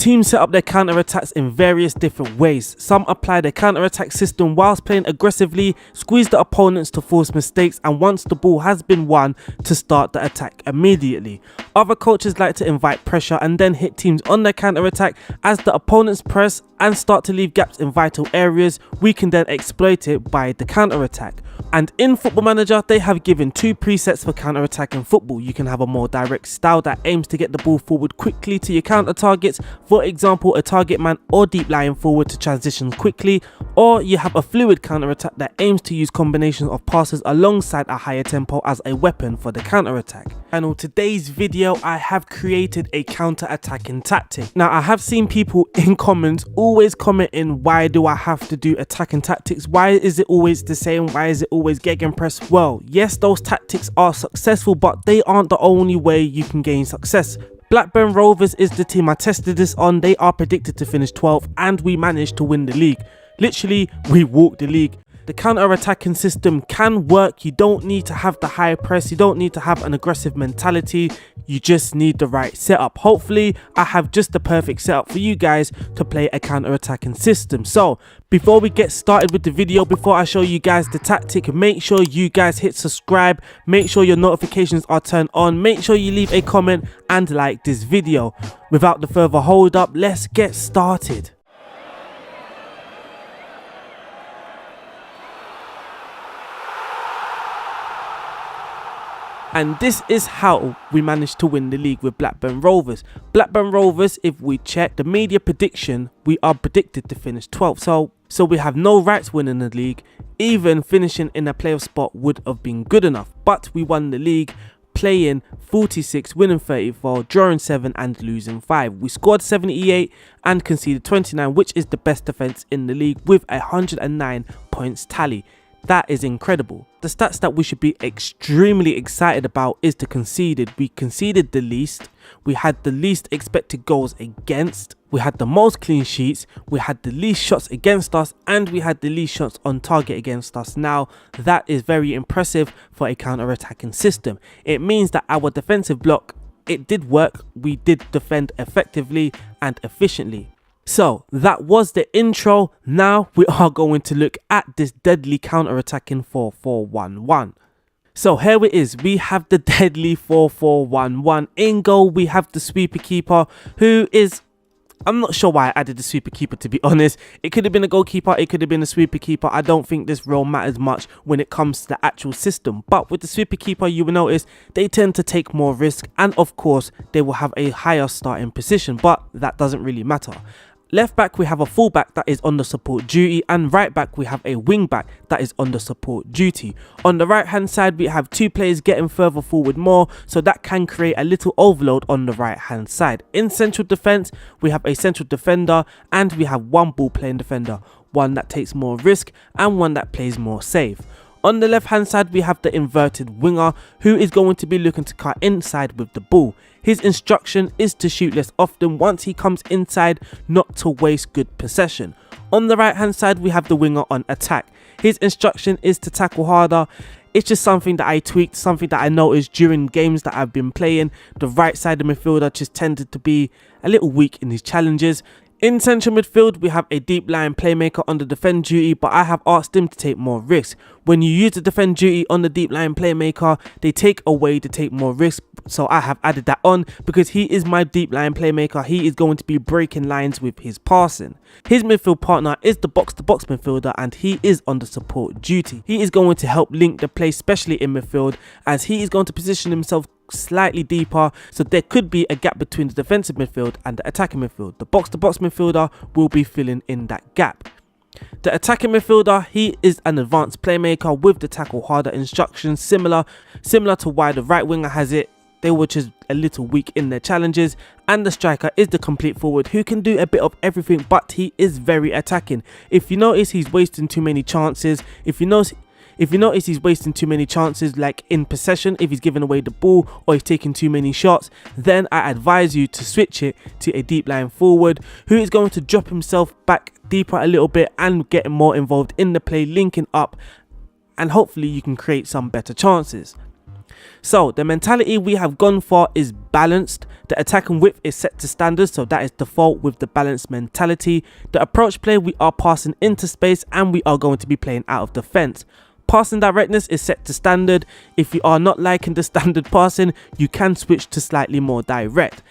Teams set up their counter-attacks in various different ways. Some apply their counter-attack system whilst playing aggressively, squeeze the opponents to force mistakes, and once the ball has been won, to start the attack immediately. Other coaches like to invite pressure and then hit teams on their counter-attack. As the opponents press and start to leave gaps in vital areas, we can then exploit it by the counter-attack. And in Football Manager, they have given 2 presets for counter-attack in football. You can have a more direct style that aims to get the ball forward quickly to your counter targets, for example a target man or deep lying forward to transition quickly, or you have a fluid counter-attack that aims to use combinations of passes alongside a higher tempo as a weapon for the counter-attack. And on today's video, I have created a counter-attacking tactic. Now, I have seen people in comments always commenting, why do I have to do attacking tactics? Why is it always the same? Why is it always gegenpress? Well, yes, those tactics are successful, but they aren't the only way you can gain success. Blackburn Rovers is the team I tested this on. They are predicted to finish 12th and we managed to win the league. Literally, we walked the league. The counter-attacking system can work. You don't need to have the high press, you don't need to have an aggressive mentality, you just need the right setup. Hopefully I have just the perfect setup for you guys to play a counter-attacking system. So before we get started with the video, before I show you guys the tactic, make sure you guys hit subscribe, make sure your notifications are turned on, make sure you leave a comment and like this video. Without the further hold up, let's get started. And this is how we managed to win the league with Blackburn Rovers. Blackburn Rovers, if we check the media prediction, we are predicted to finish 12th. So we have no rights winning the league. Even finishing in a playoff spot would have been good enough. But we won the league playing 46, winning 34, drawing 7 and losing 5. We scored 78 and conceded 29, which is the best defense in the league with a 109 points tally. That is incredible. The stats that we should be extremely excited about is the conceded. We conceded the least, we had the least expected goals against, we had the most clean sheets, we had the least shots against us, and we had the least shots on target against us. Now that is very impressive for a counter-attacking system. It means that our defensive block, it did work. We did defend effectively and efficiently. So that was the intro. Now we are going to look at this deadly counter-attacking 4-4-1-1. So here it is. We have the deadly 4-4-1-1. In goal, we have the sweeper keeper, who is... I'm not sure why I added the sweeper keeper, to be honest. It could have been a goalkeeper, it could have been a sweeper keeper. I don't think this role matters much when it comes to the actual system. But with the sweeper keeper, you will notice they tend to take more risk. And of course, they will have a higher starting position. But that doesn't really matter. Left back, we have a full back that is on the support duty, and right back we have a wing back that is on the support duty. On the right hand side, we have 2 players getting further forward more, so that can create a little overload on the right hand side. In central defense, we have a central defender and we have 1 ball playing defender, one that takes more risk and one that plays more safe. On the left hand side, we have the inverted winger, who is going to be looking to cut inside with the ball. His instruction is to shoot less often once he comes inside, not to waste good possession. On the right hand side, we have the winger on attack. His instruction is to tackle harder. It's just something that I tweaked, something that I noticed during games that I've been playing. The right side of midfielder just tended to be a little weak in his challenges. In central midfield, we have a deep lying playmaker on the defend duty, but I have asked him to take more risks. When you use the defend duty on the deep lying playmaker, they take away to take more risks. So I have added that on because he is my deep lying playmaker. He is going to be breaking lines with his passing. His midfield partner is the box-to-box midfielder, and he is on the support duty. He is going to help link the play, especially in midfield, as he is going to position himself slightly deeper, so there could be a gap between the defensive midfield and the attacking midfield. The box-to-box midfielder will be filling in that gap. The attacking midfielder, he is an advanced playmaker with the tackle harder instructions, similar to why the right winger has it. They were just a little weak in their challenges. And the striker is the complete forward, who can do a bit of everything, but he is very attacking. If you notice, he's wasting too many chances. If you notice he's wasting too many chances, like in possession, if he's giving away the ball or he's taking too many shots, then I advise you to switch it to a deep lying forward, who is going to drop himself back deeper a little bit and get more involved in the play, linking up, and hopefully you can create some better chances. So the mentality we have gone for is balanced. The attacking width is set to standard, so that is default with the balanced mentality. The approach play, we are passing into space and we are going to be playing out of defense. Passing directness is set to standard. If you are not liking the standard passing, you can switch to slightly more direct.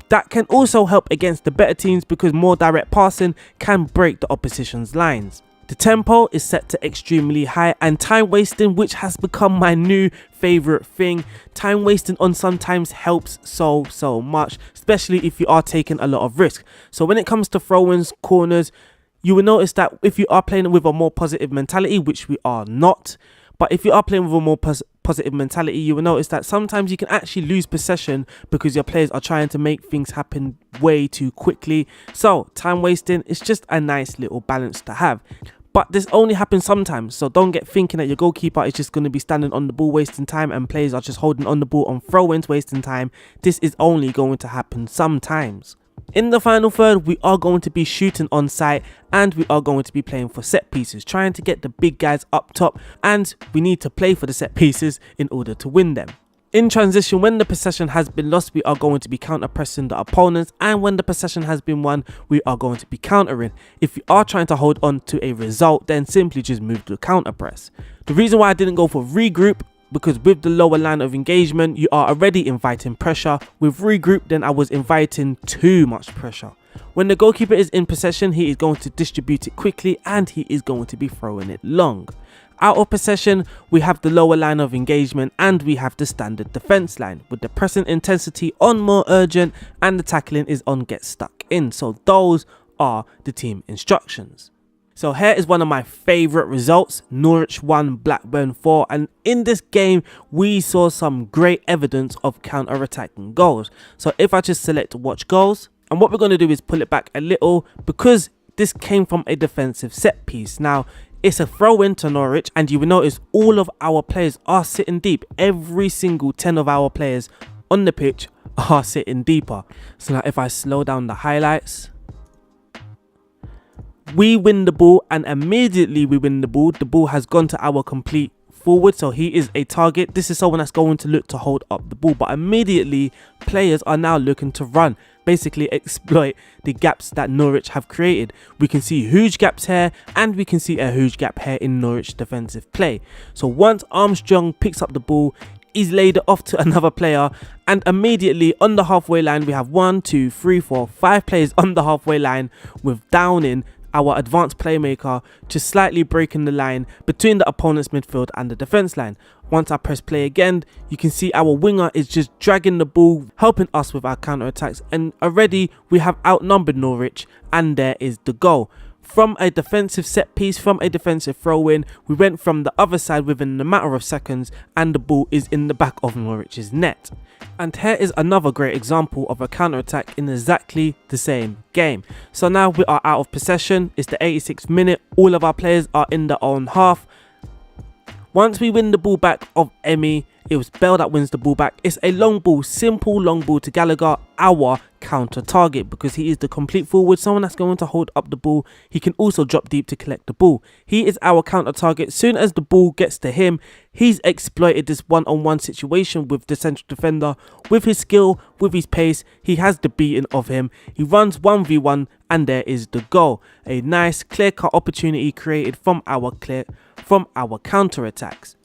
That can also help against the better teams because more direct passing can break the opposition's lines. The tempo is set to extremely high, and time wasting, which has become my new favorite thing. Time wasting on sometimes helps so much, especially if you are taking a lot of risk. So when it comes to throw-ins, corners, you will notice that if you are playing with a more positive mentality, which we are not, but if you are playing with a more positive mentality, you will notice that sometimes you can actually lose possession because your players are trying to make things happen way too quickly. So time wasting is just a nice little balance to have. But this only happens sometimes, so don't get thinking that your goalkeeper is just going to be standing on the ball wasting time and players are just holding on the ball on throw-ins wasting time. This is only going to happen sometimes. In the final third, we are going to be shooting on sight and we are going to be playing for set pieces, trying to get the big guys up top, and we need to play for the set pieces in order to win them. In transition, when the possession has been lost, we are going to be counter-pressing the opponents, and when the possession has been won, we are going to be countering. If you are trying to hold on to a result, then simply just move to counter-press. The reason why I didn't go for regroup, because with the lower line of engagement, you are already inviting pressure. With regroup, then I was inviting too much pressure. When the goalkeeper is in possession, he is going to distribute it quickly and he is going to be throwing it long. Out of possession, we have the lower line of engagement and we have the standard defense line, with the pressing intensity on more urgent and the tackling is on get stuck in. So those are the team instructions. So here is one of my favourite results. Norwich 1, Blackburn 4, and in this game we saw some great evidence of counter-attacking goals. So if I just select watch goals, and what we're going to do is pull it back a little because this came from a defensive set piece. Now it's a throw in to Norwich, and you will notice all of our players are sitting deep. Every single 10 of our players on the pitch are sitting deeper. So now if I slow down the highlights, we win the ball and immediately we win the ball. The ball has gone to our complete forward, so he is a target. This is someone that's going to look to hold up the ball, but immediately players are now looking to run, basically exploit the gaps that Norwich have created. We can see huge gaps here and we can see a huge gap here in Norwich defensive play. So once Armstrong picks up the ball, he's laid it off to another player, and immediately on the halfway line we have 1, 2, 3, 4, 5 players on the halfway line, with Downing, our advanced playmaker, just slightly breaking the line between the opponent's midfield and the defense line. Once I press play again, you can see our winger is just dragging the ball, helping us with our counter attacks, and already we have outnumbered Norwich, and there is the goal. From a defensive set piece, from a defensive throw-in, we went from the other side within a matter of seconds, and the ball is in the back of Norwich's net. And here is another great example of a counter-attack in exactly the same game. So now we are out of possession. It's the 86th minute. All of our players are in their own half. Once we win the ball back of Emmy, it was Bell that wins the ball back. It's a long ball, simple long ball to Gallagher, our counter target, because he is the complete forward, someone that's going to hold up the ball. He can also drop deep to collect the ball. He is our counter target. Soon as the ball gets to him, he's exploited this one-on-one situation with the central defender. With his skill, with his pace, he has the beating of him. He runs 1v1 and there is the goal. A nice clear-cut opportunity created from our counter attacks.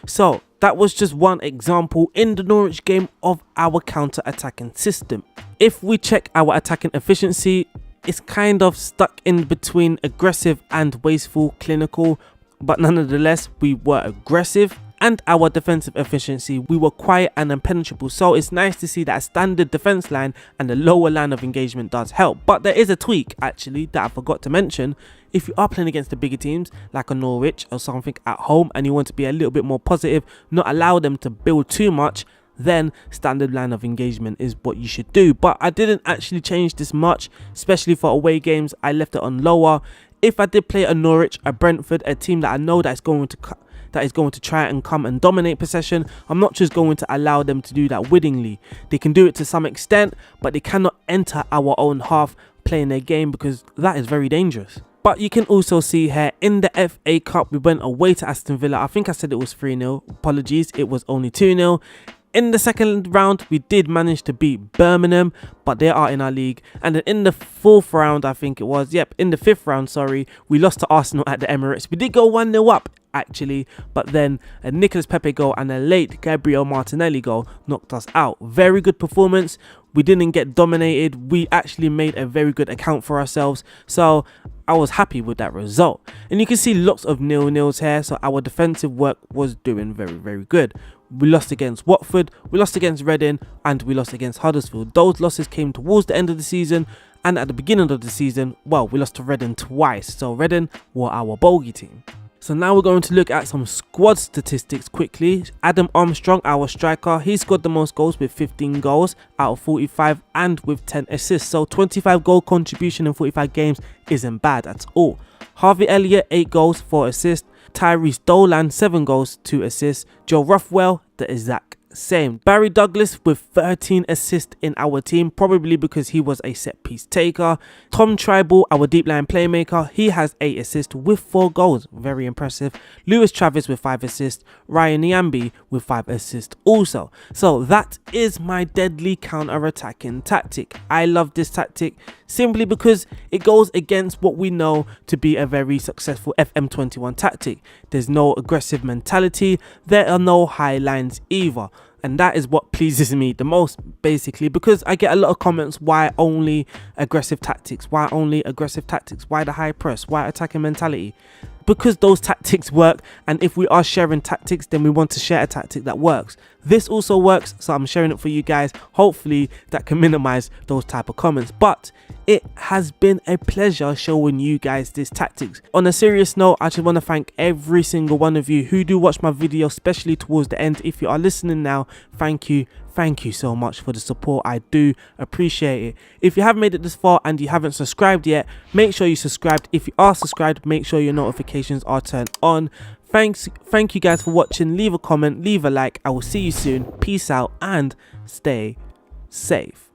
So that was just one example in the Norwich game of our counter-attacking system. If we check our attacking efficiency, it's kind of stuck in between aggressive and wasteful clinical, but nonetheless we were aggressive. And our defensive efficiency, we were quiet and impenetrable. So it's nice to see that a standard defense line and the lower line of engagement does help. But there is a tweak actually that I forgot to mention. If you are playing against the bigger teams like a Norwich or something at home and you want to be a little bit more positive, not allow them to build too much, then standard line of engagement is what you should do. But I didn't actually change this much, especially for away games. I left it on lower. If I did play a Norwich, a Brentford, a team that I know that is going to try and come and dominate possession, I'm not just going to allow them to do that wittingly. They can do it to some extent, but they cannot enter our own half playing their game, because that is very dangerous. But you can also see here in the FA Cup, we went away to Aston Villa. I think I said it was 3-0. Apologies, it was only 2-0. In the second round, we did manage to beat Birmingham, but they are in our league. And then in the fourth round, I think it was, in the fifth round, sorry, we lost to Arsenal at the Emirates. We did go 1-0 up, actually, but then a Nicolas Pepe goal and a late Gabriel Martinelli goal knocked us out. Very good performance. We didn't get dominated. We actually made a very good account for ourselves. So I was happy with that result. And you can see lots of 0-0s here. So our defensive work was doing very, very good. We lost against Watford, we lost against Reading, and we lost against Huddersfield. Those losses came towards the end of the season, and at the beginning of the season, well, we lost to Reading twice. So Reading were our bogey team. So now we're going to look at some squad statistics quickly. Adam Armstrong, our striker, he scored the most goals with 15 goals out of 45 and with 10 assists. So 25 goal contribution in 45 games isn't bad at all. Harvey Elliott, 8 goals, 4 assists. Tyrese Dolan, 7 goals, 2 assists. Joe Ruffwell, the exact same. Barry Douglas with 13 assists in our team, probably because he was a set piece taker. Tom Tribal, our deep line playmaker, he has 8 assists with 4 goals, very impressive. Lewis Travis with 5 assists. Ryan Nyambi with 5 assists also. So that is my deadly counter-attacking tactic. I love this tactic simply because it goes against what we know to be a very successful FM21 tactic. There's no aggressive mentality, there are no high lines either. And that is what pleases me the most, basically, because I get a lot of comments, why only aggressive tactics? Why only aggressive tactics? Why the high press? Why attacking mentality? Because those tactics work, and if we are sharing tactics, then we want to share a tactic that works. This also works, so I'm sharing it for you guys. Hopefully that can minimize those type of comments. But it has been a pleasure showing you guys this tactics. On a serious note, I just want to thank every single one of you who do watch my video, especially towards the end. If you are listening now, thank you. Thank you so much for the support. I do appreciate it. If you have made it this far and you haven't subscribed yet, make sure you subscribed. If you are subscribed, make sure your notifications are turned on. Thank you guys for watching. Leave a comment, leave a like. I will see you soon. Peace out and stay safe.